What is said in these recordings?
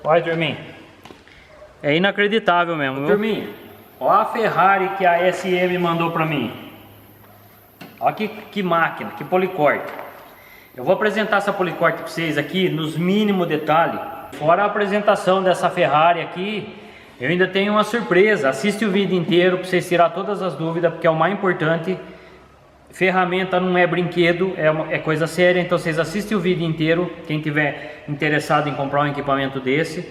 Olha, turminha. É inacreditável mesmo. Turminha, olha a Ferrari que a SM mandou pra mim. Olha que máquina, que policorte. Eu vou apresentar essa policorte pra vocês aqui nos mínimos detalhes. Fora a apresentação dessa Ferrari aqui, eu ainda tenho uma surpresa. Assiste o vídeo inteiro pra vocês tirar todas as dúvidas, porque é o mais importante. Ferramenta não é brinquedo, é coisa séria. Então vocês assistem o vídeo inteiro. Quem tiver interessado em comprar um equipamento desse,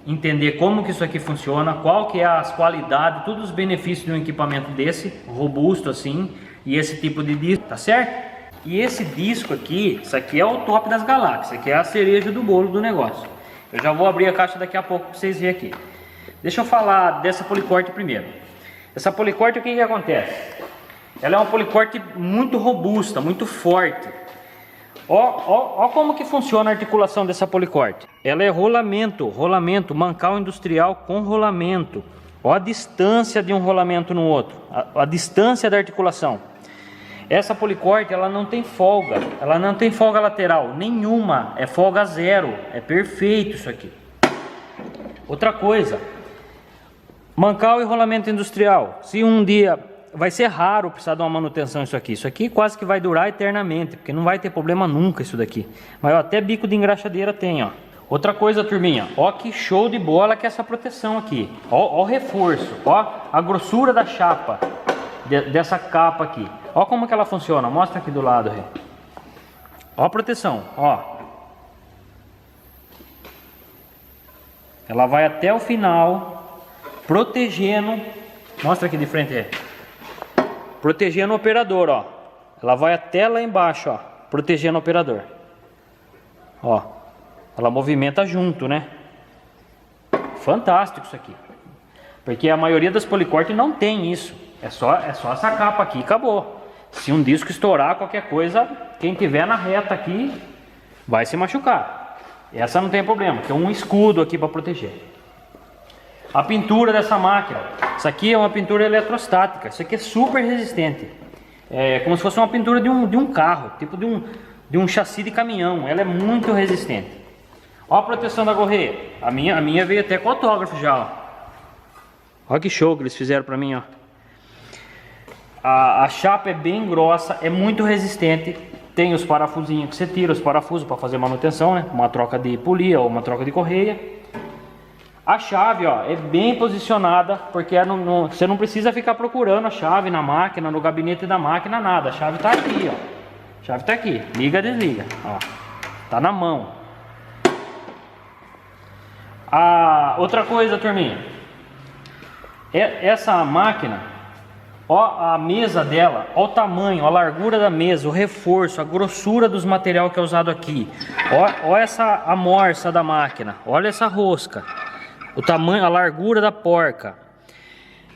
entender como que isso aqui funciona, qual que é as qualidades, todos os benefícios de um equipamento desse, robusto assim, e esse tipo de disco, tá certo? E esse disco aqui, isso aqui é o top das galáxias, isso aqui é a cereja do bolo do negócio. Eu já vou abrir a caixa daqui a pouco para vocês verem aqui. Deixa eu falar dessa policorte primeiro. Essa policorte, o que acontece? Ela é uma policorte muito robusta, muito forte. Ó como que funciona a articulação dessa policorte. Ela é rolamento, mancal industrial com rolamento. Ó a distância de um rolamento no outro, a distância da articulação. Essa policorte, ela não tem folga lateral nenhuma, é folga zero, é perfeito isso aqui. Outra coisa, mancal e rolamento industrial. Se um dia, vai ser raro precisar de uma manutenção isso aqui quase que vai durar eternamente, porque não vai ter problema nunca isso daqui. Mas ó, até bico de engraxadeira tem, ó. Outra coisa, turminha, ó que show de bola que é essa proteção aqui. Ó o reforço, ó a grossura da chapa dessa capa aqui. Ó como que ela funciona, mostra aqui do lado aí. Ó a proteção, ó. Ela vai até o final, protegendo, mostra aqui de frente aí. Protegendo o operador, ó. Ela vai até lá embaixo, ó, protegendo o operador. Ó, ela movimenta junto, né? Fantástico isso aqui. Porque a maioria das policortes não tem isso. É só essa capa aqui e acabou. Se um disco estourar, qualquer coisa, quem tiver na reta aqui vai se machucar. Essa não tem problema, tem um escudo aqui para proteger. A pintura dessa máquina, isso aqui é uma pintura eletrostática, isso aqui é super resistente. É como se fosse uma pintura de um carro, tipo de um chassi de caminhão, ela é muito resistente. Olha a proteção da correia, a minha veio até com autógrafo já, ó. Olha que show que eles fizeram para mim, ó. A chapa é bem grossa, é muito resistente. Tem os parafusinhos que você tira, os parafusos para fazer manutenção, né? Uma troca de polia ou uma troca de correia. A chave, ó, é bem posicionada, porque você não precisa ficar procurando a chave na máquina, no gabinete da máquina, nada. A chave tá aqui, ó. A chave tá aqui, liga, desliga, ó. Tá na mão. Outra coisa, turminha. Essa máquina, ó a mesa dela, ó o tamanho, ó a largura da mesa, o reforço, a grossura dos materiais que é usado aqui. Ó essa amorça da máquina, olha essa rosca, o tamanho, a largura da porca.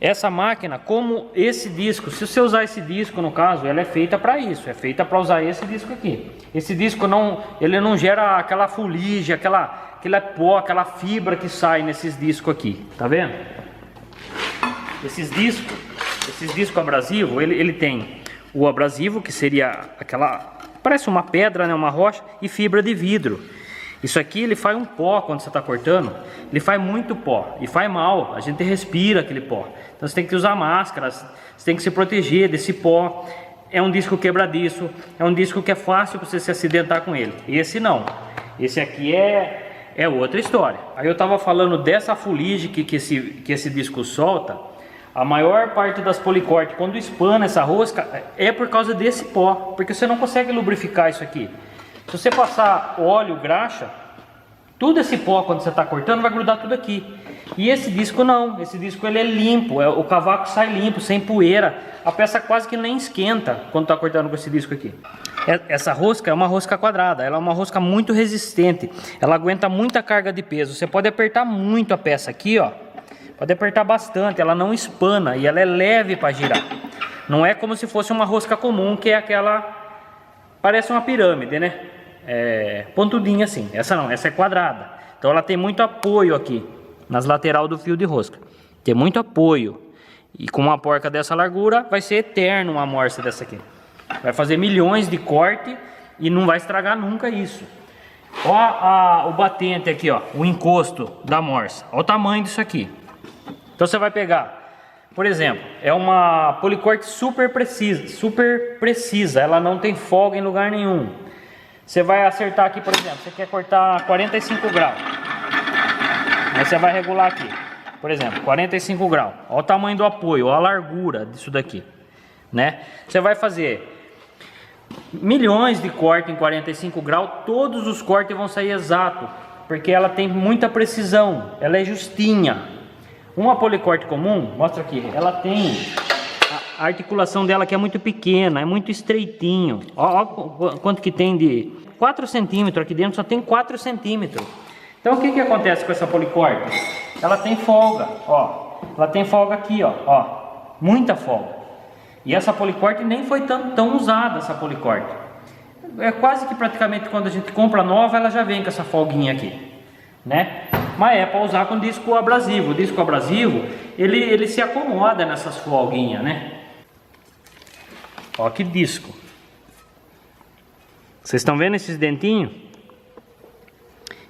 Essa máquina, como esse disco, se você usar esse disco no caso, ela é feita para isso, é feita para usar esse disco aqui. Esse disco ele não gera aquela fuligem, aquela pó, aquela fibra que sai nesses discos aqui, tá vendo? Esses discos abrasivos, ele tem o abrasivo, que seria parece uma pedra, né, uma rocha, e fibra de vidro. Isso aqui ele faz um pó quando você está cortando, ele faz muito pó e faz mal, a gente respira aquele pó. Então você tem que usar máscaras, você tem que se proteger desse pó. É um disco quebradiço, é um disco que é fácil você se acidentar com ele. Esse não, esse aqui é outra história. Aí eu estava falando dessa fuligem que esse disco solta. A maior parte das policortes, quando espana essa rosca, é por causa desse pó, porque você não consegue lubrificar isso aqui. Se você passar óleo, graxa, tudo esse pó quando você está cortando vai grudar tudo aqui. E esse disco não, esse disco ele é limpo, o cavaco sai limpo, sem poeira. A peça quase que nem esquenta quando está cortando com esse disco aqui. Essa rosca é uma rosca quadrada, ela é uma rosca muito resistente, ela aguenta muita carga de peso. Você pode apertar muito a peça aqui, ó. Pode apertar bastante, ela não espana e ela é leve para girar. Não é como se fosse uma rosca comum, que é aquela, parece uma pirâmide, né? Pontudinha assim. Essa não, essa é quadrada. Então ela tem muito apoio aqui, nas laterais do fio de rosca. Tem muito apoio. E com uma porca dessa largura, vai ser eterno uma amorça dessa aqui. Vai fazer milhões de corte e não vai estragar nunca isso. Ó o batente aqui, ó, o encosto da morsa. Olha o tamanho disso aqui. Então você vai pegar, por exemplo, é uma policorte super precisa, ela não tem folga em lugar nenhum. Você vai acertar aqui, por exemplo, você quer cortar 45 graus. Aí você vai regular aqui, por exemplo, 45 graus. Olha o tamanho do apoio, olha a largura disso daqui, né? Você vai fazer milhões de cortes em 45 graus, todos os cortes vão sair exatos, porque ela tem muita precisão, ela é justinha. Uma policorte comum, mostra aqui, ela tem a articulação dela que é muito pequena, é muito estreitinho. Ó quanto que tem de 4 centímetros, aqui dentro só tem 4 centímetros. Então o que acontece com essa policorte? Ela tem folga, ó, ela tem folga aqui, ó, muita folga. E essa policorte nem foi tão usada, essa policorte. É quase que praticamente quando a gente compra nova, ela já vem com essa folguinha aqui, né? Mas é para usar com disco abrasivo. O disco abrasivo, ele se acomoda nessas folguinhas, né? Ó que disco. Vocês estão vendo esses dentinhos?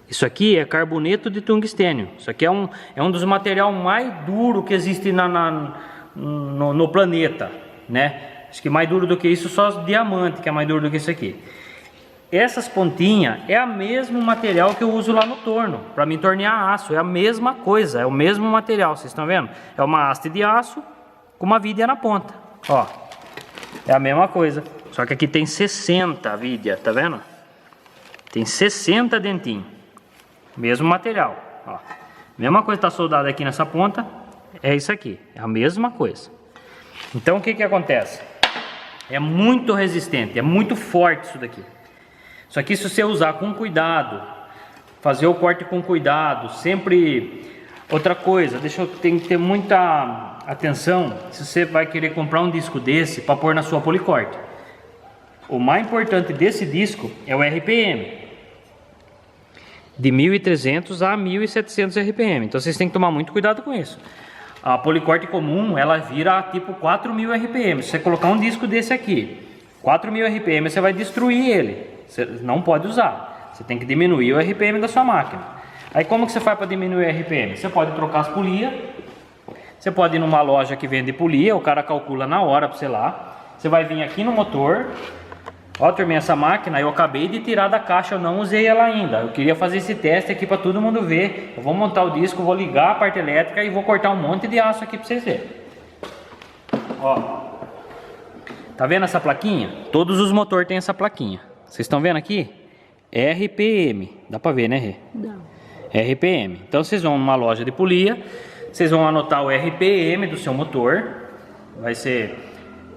Isso aqui é carboneto de tungstênio. Isso aqui é um dos materiais mais duros que existe no planeta, né? Acho que mais duro do que isso só diamante, que é mais duro do que isso aqui. Essas pontinhas é o mesmo material que eu uso lá no torno, para me tornear aço. É a mesma coisa, é o mesmo material, vocês estão vendo? É uma haste de aço com uma vidia na ponta, ó. É a mesma coisa, só que aqui tem 60 vidia, tá vendo? Tem 60 dentinhos, mesmo material, ó. Mesma coisa está soldada aqui nessa ponta, é isso aqui, é a mesma coisa. Então o que acontece? É muito resistente, é muito forte isso daqui. Só que se você usar com cuidado, fazer o corte com cuidado, sempre... Outra coisa, tem que ter muita atenção se você vai querer comprar um disco desse para pôr na sua policorte. O mais importante desse disco é o RPM. De 1.300 a 1.700 RPM. Então vocês têm que tomar muito cuidado com isso. A policorte comum, ela vira tipo 4.000 RPM. Se você colocar um disco desse aqui, 4.000 RPM, você vai destruir ele. Você não pode usar. Você tem que diminuir o RPM da sua máquina. Aí como que você faz para diminuir o RPM? Você pode trocar as polias. Você pode ir numa loja que vende polia, o cara calcula na hora para você lá. Você vai vir aqui no motor. Ó, turminha, essa máquina eu acabei de tirar da caixa, eu não usei ela ainda. Eu queria fazer esse teste aqui para todo mundo ver. Eu vou montar o disco, vou ligar a parte elétrica e vou cortar um monte de aço aqui para vocês verem. Ó, tá vendo essa plaquinha? Todos os motores têm essa plaquinha. Vocês estão vendo aqui? RPM. Dá para ver, né, Rê? Dá. RPM. Então vocês vão numa loja de polia, vocês vão anotar o RPM do seu motor. Vai ser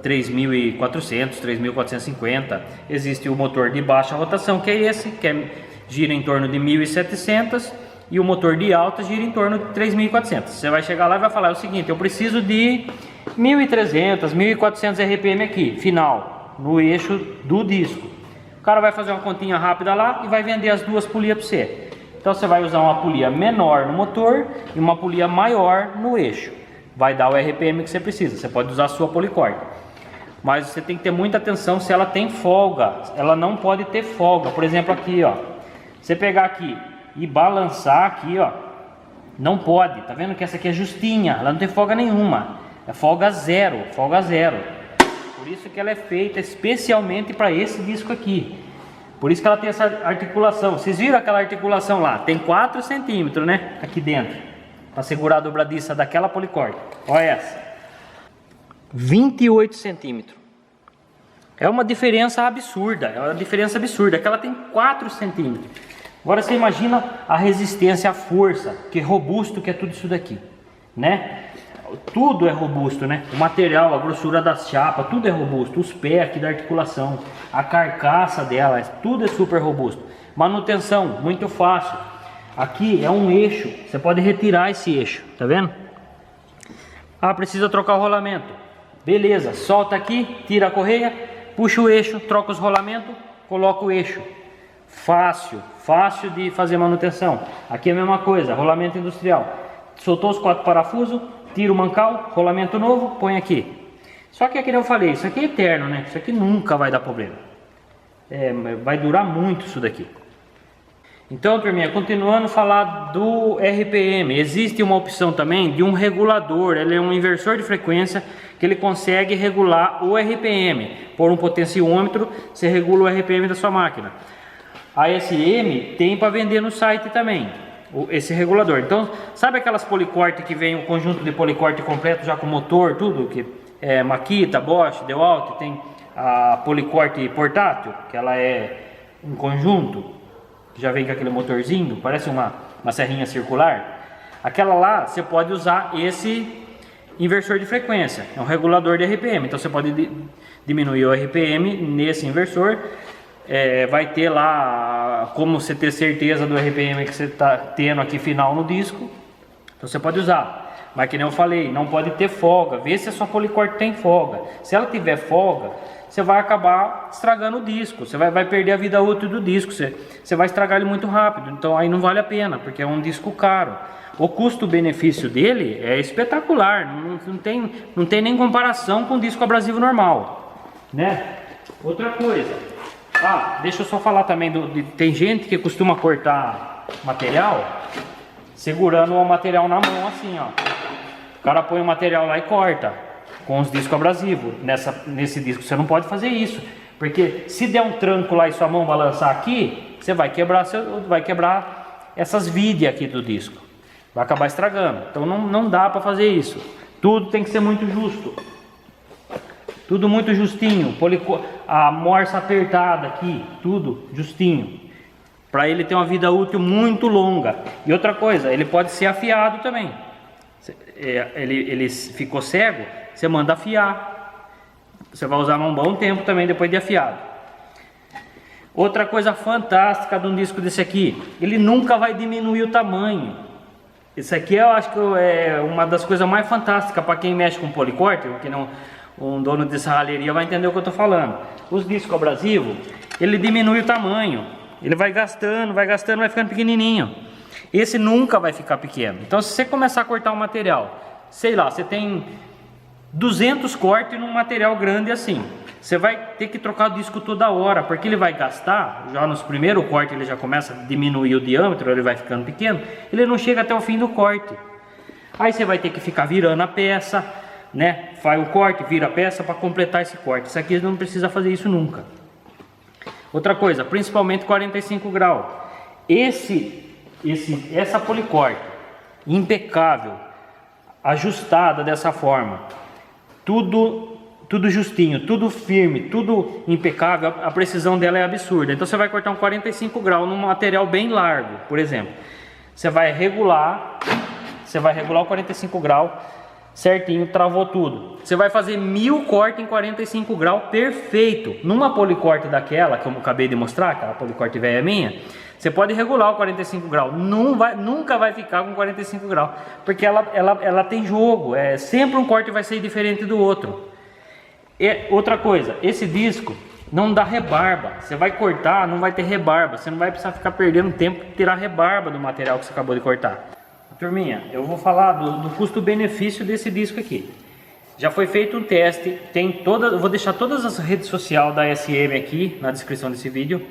3.400, 3.450. Existe o motor de baixa rotação, que é esse, que gira em torno de 1.700, e o motor de alta gira em torno de 3.400. Você vai chegar lá e vai falar o seguinte: eu preciso de 1.300, 1.400 RPM aqui, final, no eixo do disco. O cara vai fazer uma continha rápida lá e vai vender as duas polias para você. Então você vai usar uma polia menor no motor e uma polia maior no eixo. Vai dar o RPM que você precisa. Você pode usar a sua policorte. Mas você tem que ter muita atenção se ela tem folga. Ela não pode ter folga. Por exemplo aqui, ó. Você pegar aqui e balançar aqui, ó. Não pode. Tá vendo que essa aqui é justinha. Ela não tem folga nenhuma. É folga zero. Folga zero. Por isso que ela é feita especialmente para esse disco aqui. Por isso que ela tem essa articulação. Vocês viram aquela articulação lá? Tem 4 centímetros, né? Aqui dentro. Para segurar a dobradiça daquela policorte. Olha essa. 28 centímetros. É uma diferença absurda. É uma diferença absurda. Aquela tem 4 centímetros. Agora você imagina a resistência, a força. Que robusto que é tudo isso daqui. Né? Tudo é robusto, né? O material, a grossura das chapas, tudo é robusto. Os pés aqui da articulação, a carcaça dela, tudo é super robusto. Manutenção, muito fácil. Aqui é um eixo, você pode retirar esse eixo, tá vendo? Ah, precisa trocar o rolamento. Beleza, solta aqui, tira a correia, puxa o eixo, troca os rolamentos, coloca o eixo. Fácil, fácil de fazer manutenção. Aqui é a mesma coisa, rolamento industrial. Soltou os 4 parafusos, tira o mancal, rolamento novo, põe aqui. Só que aqui eu falei, isso aqui é eterno, né? Isso aqui nunca vai dar problema. Vai durar muito isso daqui. Então, turminha, continuando a falar do RPM, existe uma opção também de um regulador, ele é um inversor de frequência que ele consegue regular o RPM. Por um potenciômetro, você regula o RPM da sua máquina. A SM tem para vender no site também, esse regulador. Então, sabe aquelas policorte que vem um conjunto de policorte completo já com motor, tudo, que é Makita, Bosch, DeWalt, tem a policorte portátil, que ela é um conjunto, que já vem com aquele motorzinho, parece uma serrinha circular. Aquela lá, você pode usar esse inversor de frequência, é um regulador de RPM. Então você pode diminuir o RPM nesse inversor. Vai ter lá como você ter certeza do RPM que você está tendo aqui final no disco. Então você pode usar, mas que nem eu falei, não pode ter folga. Vê se a sua policorte tem folga. Se ela tiver folga, você vai acabar estragando o disco, você vai perder a vida útil do disco, você vai estragar ele muito rápido. Então aí não vale a pena, porque é um disco caro. O custo-benefício dele é espetacular, não tem nem comparação com o disco abrasivo normal, né? Outra coisa, deixa eu só falar também, tem gente que costuma cortar material segurando o material na mão assim, ó. O cara põe o material lá e corta com os discos abrasivos. Nesse disco você não pode fazer isso, porque se der um tranco lá e sua mão balançar aqui, você vai quebrar essas vidas aqui do disco, vai acabar estragando. Então não dá para fazer isso. Tudo tem que ser muito justo, tudo muito justinho. A morsa apertada aqui, tudo justinho, para ele ter uma vida útil muito longa. E outra coisa, ele pode ser afiado também. Ele ficou cego, você manda afiar, você vai usar um bom tempo também depois de afiado. Outra coisa fantástica de um disco desse aqui, ele nunca vai diminuir o tamanho. Isso aqui eu acho que é uma das coisas mais fantásticas para quem mexe com policorte, porque não, um dono de serralheria vai entender o que eu estou falando. Os discos abrasivos, ele diminui o tamanho, ele vai gastando, vai ficando pequenininho. Esse nunca vai ficar pequeno. Então se você começar a cortar um material, sei lá, você tem 200 cortes num material grande assim, você vai ter que trocar o disco toda hora, porque ele vai gastar, já nos primeiros cortes ele já começa a diminuir o diâmetro, ele vai ficando pequeno, ele não chega até o fim do corte. Aí você vai ter que ficar virando a peça, né? Faz o corte, vira a peça para completar esse corte. Isso aqui não precisa fazer isso nunca. Outra coisa, principalmente 45 graus. Essa policorte impecável, ajustada dessa forma, tudo justinho, tudo firme, tudo impecável, a precisão dela é absurda. Então você vai cortar um 45 graus num material bem largo, por exemplo. Você vai regular o 45 graus certinho, travou tudo. Você vai fazer 1000 cortes em 45 graus perfeito. Numa policorte daquela, que eu acabei de mostrar, aquela policorte velha minha, você pode regular o 45 graus, nunca vai ficar com 45 graus, porque ela tem jogo, sempre um corte vai ser diferente do outro. E outra coisa, esse disco não dá rebarba, você vai cortar, não vai ter rebarba, você não vai precisar ficar perdendo tempo de tirar rebarba do material que você acabou de cortar. Turminha, eu vou falar do custo-benefício desse disco aqui. Já foi feito um teste, eu vou deixar todas as redes sociais da SM aqui na descrição desse vídeo.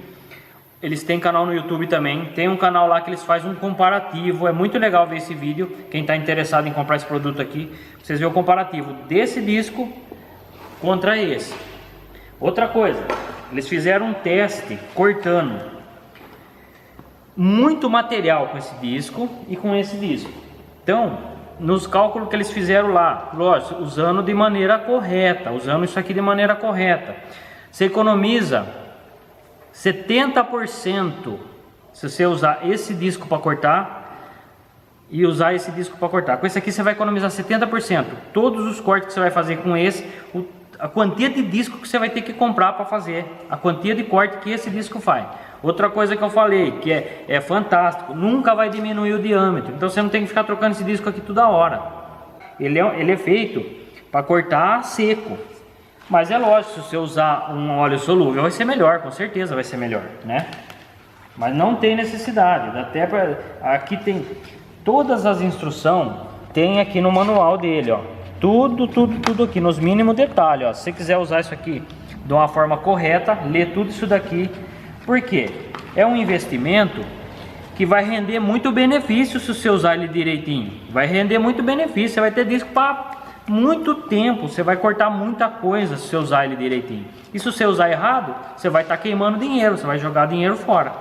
Eles têm canal no YouTube também, tem um canal lá que eles fazem um comparativo, é muito legal ver esse vídeo, quem está interessado em comprar esse produto aqui, vocês verem o comparativo desse disco contra esse. Outra coisa, eles fizeram um teste cortando muito material com esse disco e com esse disco. Então, nos cálculos que eles fizeram lá, lógico, usando de maneira correta, usando isso aqui de maneira correta, você economiza 70% se você usar esse disco para cortar e usar esse disco para cortar. Com esse aqui você vai economizar 70%. Todos os cortes que você vai fazer com esse, a quantia de disco que você vai ter que comprar para fazer, a quantia de corte que esse disco faz. Outra coisa que eu falei, que é fantástico, nunca vai diminuir o diâmetro. Então você não tem que ficar trocando esse disco aqui toda hora. Ele é feito para cortar seco. Mas é lógico, se você usar um óleo solúvel vai ser melhor, com certeza vai ser melhor, né? Mas não tem necessidade, até aqui tem todas as instruções, tem aqui no manual dele, ó. Tudo aqui, nos mínimos detalhes, ó. Se você quiser usar isso aqui de uma forma correta, lê tudo isso daqui. Por quê? É um investimento que vai render muito benefício se você usar ele direitinho. Vai render muito benefício, você vai ter disco para muito tempo, você vai cortar muita coisa se você usar ele direitinho. E se você usar errado, você vai estar queimando dinheiro, você vai jogar dinheiro fora.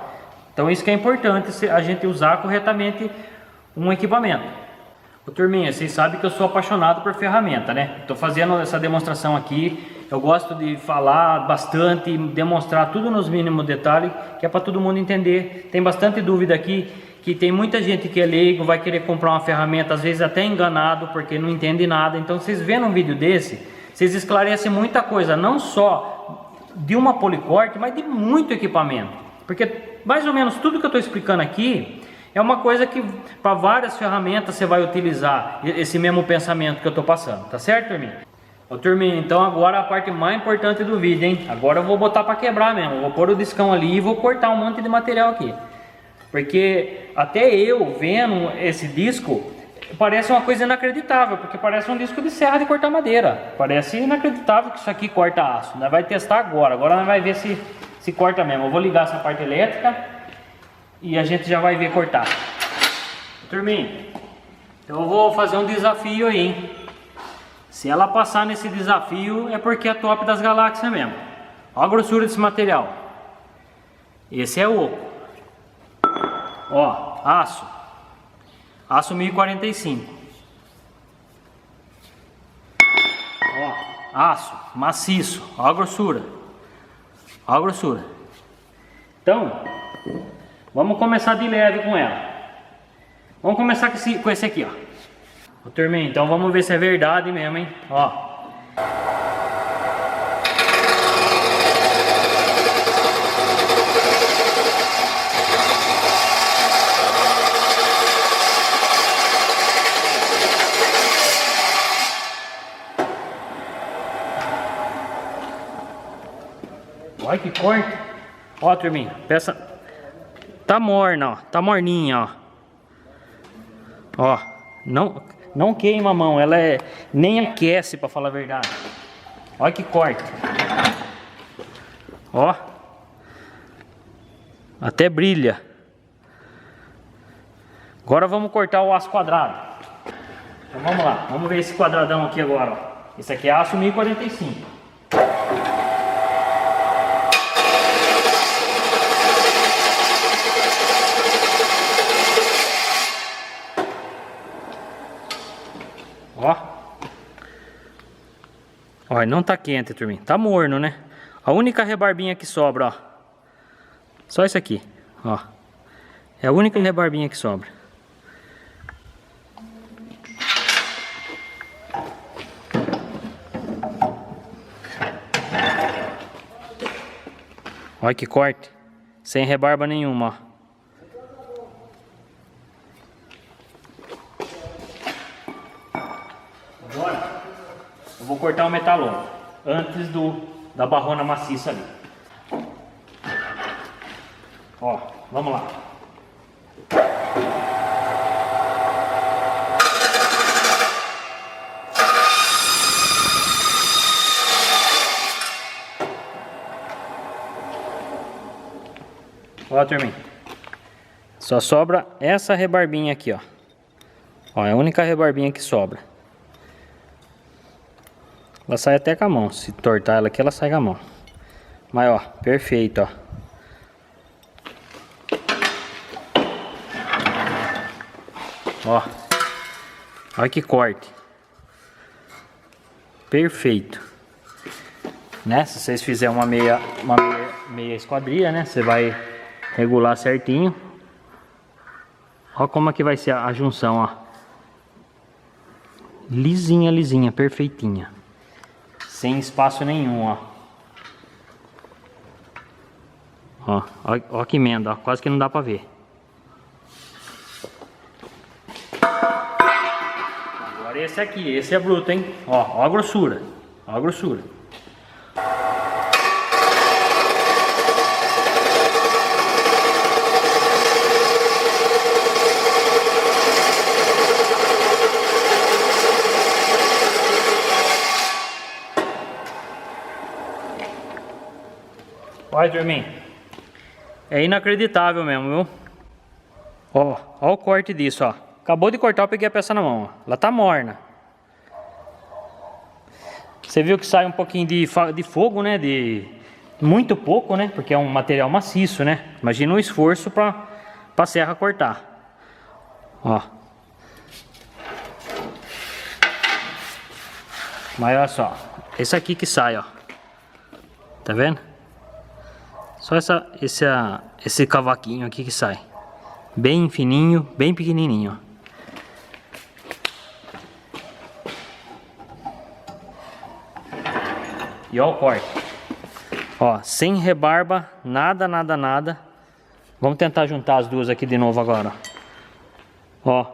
Então isso que é importante, a gente usar corretamente um equipamento. Ô, turminha, vocês sabem que eu sou apaixonado por ferramenta, né? Estou fazendo essa demonstração aqui, eu gosto de falar bastante, demonstrar tudo nos mínimos detalhes, que é para todo mundo entender. Tem bastante dúvida aqui, que tem muita gente que é leigo, vai querer comprar uma ferramenta, às vezes até enganado, porque não entende nada. Então vocês vendo um vídeo desse, vocês esclarecem muita coisa, não só de uma policorte, mas de muito equipamento. Porque mais ou menos tudo que eu estou explicando aqui é uma coisa que para várias ferramentas você vai utilizar esse mesmo pensamento que eu estou passando, tá certo, turminha? Ô, turminha, então agora a parte mais importante do vídeo, hein? Agora eu vou botar para quebrar mesmo, eu vou pôr o discão ali e vou cortar um monte de material aqui. Porque até eu vendo esse disco, parece uma coisa inacreditável, porque parece um disco de serra de cortar madeira. Parece inacreditável que isso aqui corta aço. Nós vamos testar agora, nós vamos ver se corta mesmo. Eu vou ligar essa parte elétrica e a gente já vai ver cortar. Turminha, eu vou fazer um desafio aí, hein? Se ela passar nesse desafio é porque é top das galáxias mesmo. Olha a grossura desse material. Esse é oco. Ó, aço. Aço 1045. Ó, aço maciço. Olha a grossura. Olha a grossura. Então, vamos começar de leve com ela. Vamos começar com esse aqui, ó. Ô, turminha, então vamos ver se é verdade mesmo, hein? Ó. Olha que corte. Ó, turminha, peça tá morna, ó. Tá morninha, ó. Ó, não queima a mão, ela nem aquece, para falar a verdade. Olha que corte. Ó. Até brilha. Agora vamos cortar o aço quadrado. Então vamos lá, vamos ver esse quadradão aqui agora, ó. Esse aqui é aço 1045. Ó. Ó, não tá quente, turminha. Tá morno, né? A única rebarbinha que sobra, ó. Só isso aqui, ó. É a única rebarbinha que sobra. Olha que corte. Sem rebarba nenhuma, ó. Agora eu vou cortar o metalon antes da barrona maciça ali. Ó, vamos lá. Ó, turminha. Só sobra essa rebarbinha aqui, ó. Ó, é a única rebarbinha que sobra. Ela sai até com a mão. Se tortar ela aqui, ela sai com a mão. Mas, ó, perfeito, ó. Ó. Olha que corte. Perfeito. Né? Se vocês fizerem uma meia esquadrilha, né? Você vai regular certinho. Ó como é que vai ser a junção, ó. Lisinha, lisinha, perfeitinha. Sem espaço nenhum, ó. Ó que emenda, ó. Quase que não dá pra ver. Agora esse aqui, esse é bruto, hein? Ó a grossura. Ó a grossura. Olha, turminha, é inacreditável mesmo, viu? Ó o corte disso, ó. Acabou de cortar, eu peguei a peça na mão, ó. Ela tá morna. Você viu que sai um pouquinho de fogo, né? Muito pouco, né? Porque é um material maciço, né? Imagina o esforço pra serra cortar. Ó. Mas olha só. Esse aqui que sai, ó. Tá vendo? Só esse cavaquinho aqui que sai. Bem fininho, bem pequenininho, ó. E ó o corte. Ó, sem rebarba, nada, nada, nada. Vamos tentar juntar as duas aqui de novo agora. Ó.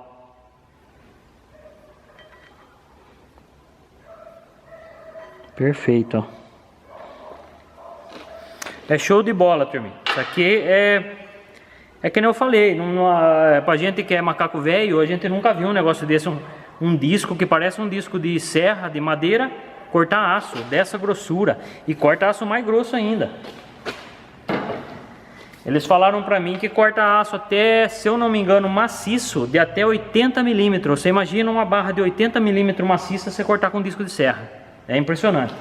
Perfeito, ó. É show de bola, turma. Isso aqui é que nem eu falei. Pra gente que é macaco velho, a gente nunca viu um negócio desse. Um disco que parece um disco de serra, de madeira. Cortar aço dessa grossura e corta aço mais grosso ainda. Eles falaram pra mim que corta aço até, se eu não me engano, maciço de até 80 milímetros. Você imagina uma barra de 80 milímetros maciça você cortar com um disco de serra. É impressionante.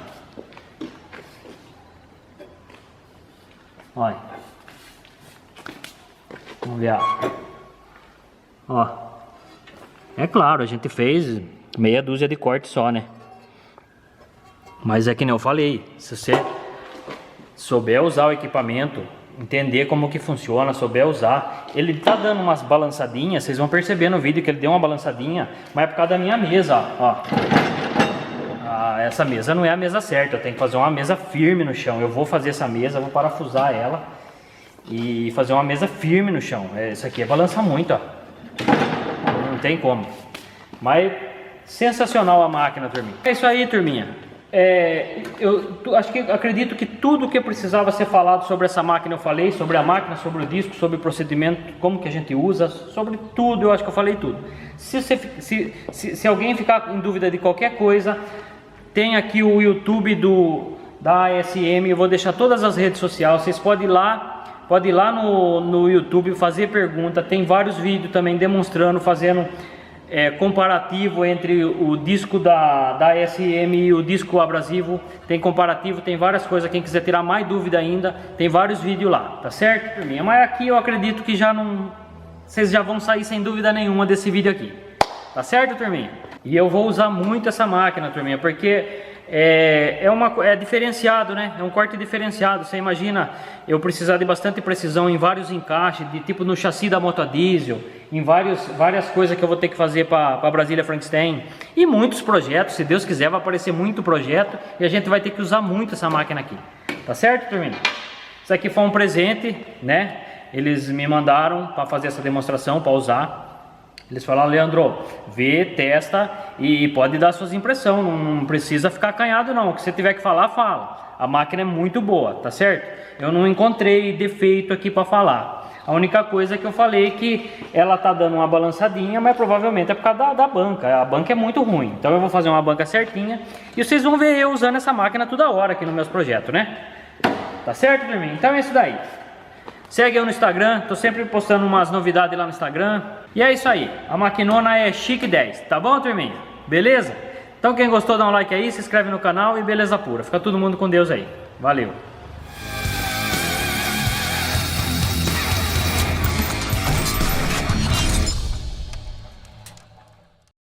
Olha. Vamos ver. Ó. É claro, a gente fez meia dúzia de cortes só, né? Mas é que nem eu falei, se você souber usar o equipamento, entender como que funciona, souber usar, ele tá dando umas balançadinhas, vocês vão perceber no vídeo que ele deu uma balançadinha, mas é por causa da minha mesa, ó. Essa mesa não é a mesa certa, eu tenho que fazer uma mesa firme no chão. Eu vou fazer essa mesa, vou parafusar ela e fazer uma mesa firme no chão. Isso aqui balança muito, ó. Não tem como. Mas sensacional a máquina, turminha. É isso aí, turminha. Acredito que tudo que precisava ser falado sobre essa máquina eu falei, sobre a máquina, sobre o disco, sobre o procedimento, como que a gente usa, sobre tudo, eu acho que eu falei tudo. Se alguém ficar em dúvida de qualquer coisa, tem aqui o YouTube da ASM, eu vou deixar todas as redes sociais, vocês podem ir lá no YouTube fazer pergunta, tem vários vídeos também demonstrando, fazendo comparativo entre o disco da ASM e o disco abrasivo. Tem comparativo, tem várias coisas. Quem quiser tirar mais dúvida ainda, tem vários vídeos lá, tá certo, turminha? Mas aqui eu acredito que vocês já vão sair sem dúvida nenhuma desse vídeo aqui, tá certo, turminha? E eu vou usar muito essa máquina, turminha, porque é diferenciado, né? É um corte diferenciado. Você imagina eu precisar de bastante precisão em vários encaixes, de tipo no chassi da moto a diesel, em várias coisas que eu vou ter que fazer para Brasília Frankenstein. E muitos projetos, se Deus quiser, vai aparecer muito projeto e a gente vai ter que usar muito essa máquina aqui. Tá certo, turminha? Isso aqui foi um presente, né? Eles me mandaram para fazer essa demonstração, para usar. Eles falaram: Leandro, vê, testa e pode dar suas impressões, não precisa ficar acanhado não, o que você tiver que falar, fala. A máquina é muito boa, tá certo? Eu não encontrei defeito aqui para falar. A única coisa que eu falei é que ela tá dando uma balançadinha, mas provavelmente é por causa da banca. A banca é muito ruim, então eu vou fazer uma banca certinha e vocês vão ver eu usando essa máquina toda hora aqui nos meus projetos, né? Tá certo, turminha? Então é isso daí. Segue eu no Instagram, tô sempre postando umas novidades lá no Instagram. E é isso aí, a maquinona é chique 10, tá bom, turminha? Beleza? Então quem gostou dá um like aí, se inscreve no canal e beleza pura. Fica todo mundo com Deus aí. Valeu!